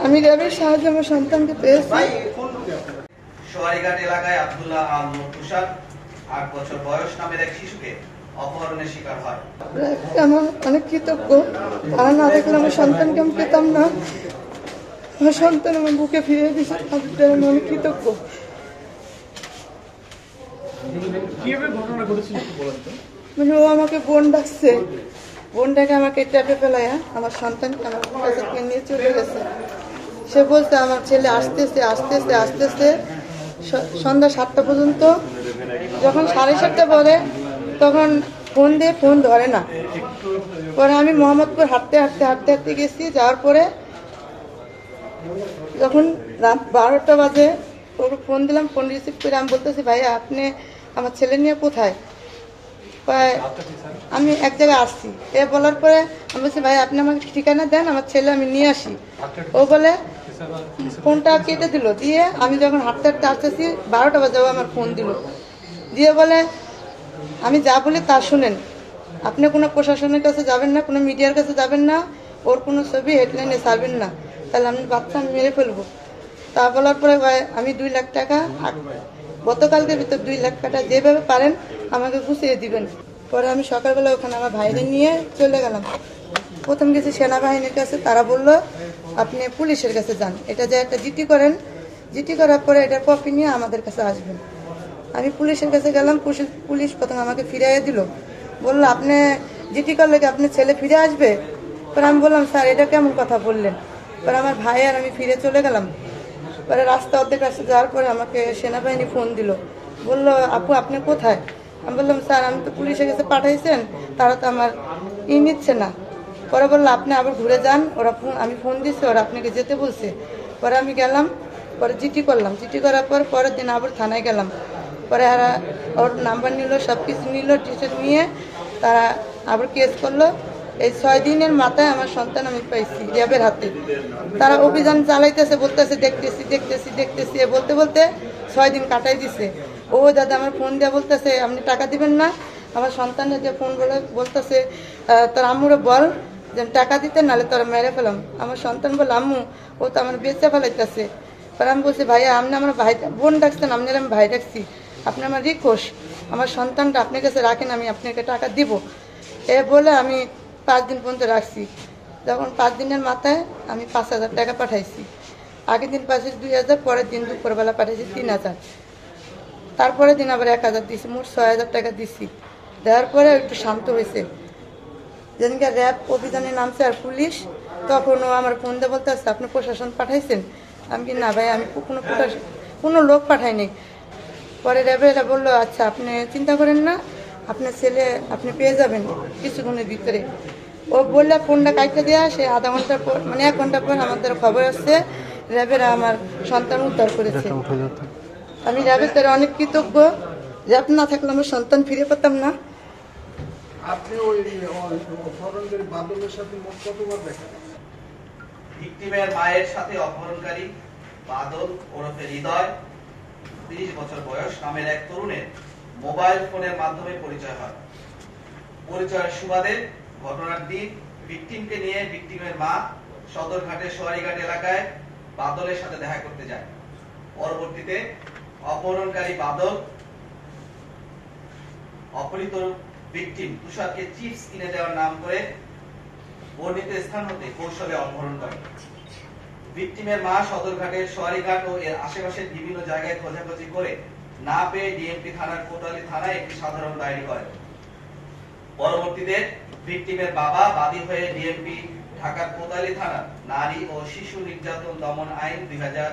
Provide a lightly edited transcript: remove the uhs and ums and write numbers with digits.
আমি র্যাবের সাহায্যে আমার সন্তানকে পেয়েছি। সোয়ারিঘাট এলাকায় আব্দুল্লাহ আল নূর তুষার ৮ বছর বয়স নামের এক শিশুকে অপহরণের শিকার হয়। আমার অনেক কৃতজ্ঞ, তারা না থাকলে আমার সন্তানকে আমি পেতাম না। আমার সন্তান আমার বুকে ফিরে দিয়েছে, আমি অনেক কৃতজ্ঞ। মানে ও আমাকে বোন ডাকছে, বোন ডাকে আমাকে ট্যাপে ফেলাইয়া আমার সন্তানকে আমার কাছে নিয়ে চলে গেছে। সে বলছে আমার ছেলে আসতেছে আসতেছে আসতেছে সন্ধ্যা 7টা পর্যন্ত। যখন 7:30 পরে তখন ফোন দিয়ে ফোন ধরে না। পরে আমি মোহাম্মদপুর হাঁটতে হাঁটতে হাঁটতে হাঁটতে গেছি, যাওয়ার পরে যখন রাত 12টা বাজে ওকে ফোন দিলাম, ফোন রিসিভ করে আমি বলতেছি ভাইয়া আপনি আমার ছেলে নিয়ে কোথায়? আমি এক জায়গায় আসছি। এ বলার পরে আমি বলছি ভাই আপনি আমাকে ঠিকানা দেন, আমার ছেলে আমি নিয়ে আসি। ও বলে ফোনটা কেটে দিল। দিয়ে আমি যখন হাঁটতে হাঁটতে আসতেছি 12টা বাজে ও আমার ফোন দিল, দিয়ে বলে আমি যা বলি তা শুনেন, আপনি কোনো প্রশাসনের কাছে যাবেন না, কোনো মিডিয়ার কাছে যাবেন না, ওর কোনো ছবি হেডলাইনে ছাড়বেন না, তাহলে আমি বাচ্চা আমি মেরে ফেলবো। তা বলার পরে ভাই আমি 2 লাখ টাকা গতকালকে ভিতর 2 লাখ টাকা যেভাবে পারেন আমাকে গুছিয়ে দিবেন। পরে আমি সকালবেলা ওখানে আমার ভাইদের নিয়ে চলে গেলাম। প্রথম গেছি সেনাবাহিনীর কাছে, তারা বললো আপনি পুলিশের কাছে যান, এটা যে একটা জিটি করেন, জিটি করার পরে এটার কপি নিয়ে আমাদের কাছে আসবেন। আমি পুলিশের কাছে গেলাম, পুলিশ প্রথম আমাকে ফিরিয়ে দিল, বললো আপনি জিটি করলে কি আপনার ছেলে ফিরে আসবে? পরে আমি বললাম স্যার এটা কেমন কথা বললেন? পরে আমার ভাই আর আমি ফিরে চলে গেলাম। পরে রাস্তা অর্ধেক রাস্তা যাওয়ার পরে আমাকে সেনাবাহিনী ফোন দিল, বললো আপু আপনি কোথায়? আমি বললাম স্যার আমি তো পুলিশের কাছে পাঠাইছেন, তারা তো আমার নিচ্ছে না। পরে বললো আপনি আবার ঘুরে যান, ওরা আমি ফোন দিচ্ছি, ওরা আপনাকে যেতে বলছে। পরে আমি গেলাম, পরে জিটি করলাম, জিটি করার পর পরের দিন আবার থানায় গেলাম। পরে ওর নাম্বার নিল, সব কিছু নিল, টিচার নিয়ে তারা আবার কেস করলো। এই 6 দিনের মাথায় আমার সন্তান আমি পাইছি র্যাবের হাতে। তারা অভিযান চালাইতেছে, বলতেছে দেখতেছি দেখতেছি দেখতেছি, বলতে বলতে 6 দিন কাটাই দিছে। ও দাদা আমার ফোন দিয়ে বলতেছে আপনি টাকা দিবেন না। আমার সন্তানের যে ফোন বলে বলতেছে তোর আম্মুরে বল যে টাকা দিতে, নাহলে তোরা মেরে ফেলাম। আমার সন্তান বলে আম্মু ও তো আমার বেঁচে ফেলাইতেছে। পরে আমি বলছি ভাইয়া আপনি আমার ভাই বোন ডাকছেন, আপনার আমি ভাই ডাকছি, আপনি আমার রিকোয়েস্ট আমার সন্তানটা আপনার কাছে রাখেন, আমি আপনাকে টাকা দিব। এ বলে আমি 5 দিন পর্যন্ত রাখছি। যখন 5 দিনের মাথায় আমি 5,000 টাকা পাঠাইছি। আগের দিন পাঠিয়েছি 2,000, পরের দিন দুপুরবেলা পাঠিয়েছি 3,000, তারপরে দিন আবার 1,000 দিয়েছি, মোট 6,000 টাকা দিচ্ছি। দেওয়ার পরে একটু শান্ত হয়েছে। যেদিনকে র্যাব অভিযানে নামছে আর পুলিশ, তখন ও আমার ফোন দিয়ে বলতে আসছে আপনি প্রশাসন পাঠাইছেন? আমি কি না ভাই আমি কোনো লোক পাঠাইনি। পরে র্যাবেরা বললো আচ্ছা আপনি চিন্তা করেন না, আপনার ছেলে আপনি পেয়ে যাবেন কিছুক্ষণের ভিতরে। ও বললে ফোনটা কাটতে দেওয়া, সে আধা ঘন্টা পর মানে 1 ঘন্টা পর আমাদের খবর আসছে র্যাবেরা আমার সন্তান উদ্ধার করেছে। আমি র্যাবের তারা অনেক কৃতজ্ঞ, র্যাব না থাকলে আমার সন্তান ফিরে পেতাম না। আপনি ওই অপহরণকারী বাদলের সাথে মোট কতবার দেখা? ভিকটিমের মায়ের সাথে অপহরণকারী বাদল ওরফে হৃদয় 30 বছর বয়স নামের এক তরুণের মোবাইল ফোনের মাধ্যমে পরিচয় হয়। পরিচয়ের সুবাদে ঘটনার দিন ভিকটিমকে নিয়ে ভিকটিমের মা সদরঘাটের সোয়ারিঘাট এলাকায় বাদলের সাথে দেখা করতে যায়। পরবর্তীতে অপহরণকারী বাদল অপহৃত ভিকটিম তুষারকে চিপস কিনে দেওয়ার নাম করে বর্ণিত স্থান হতে কৌশলে অপহরণ করে। ভিকটিমের মা সদরঘাটের সোয়ারিঘাট ও এর আশেপাশের বিভিন্ন জায়গায় খোঁজাখুঁজি করে না পেয়ে ডিএমপি থানার কোটালী থানায় একটি সাধারণ ডায়েরি করে। পরবর্তীতে ভিকটিমের বাবা বাদী হয়ে ডিএমপি ঢাকার কোটালী থানার নারী ও শিশু নির্যাতন দমন আইন 2000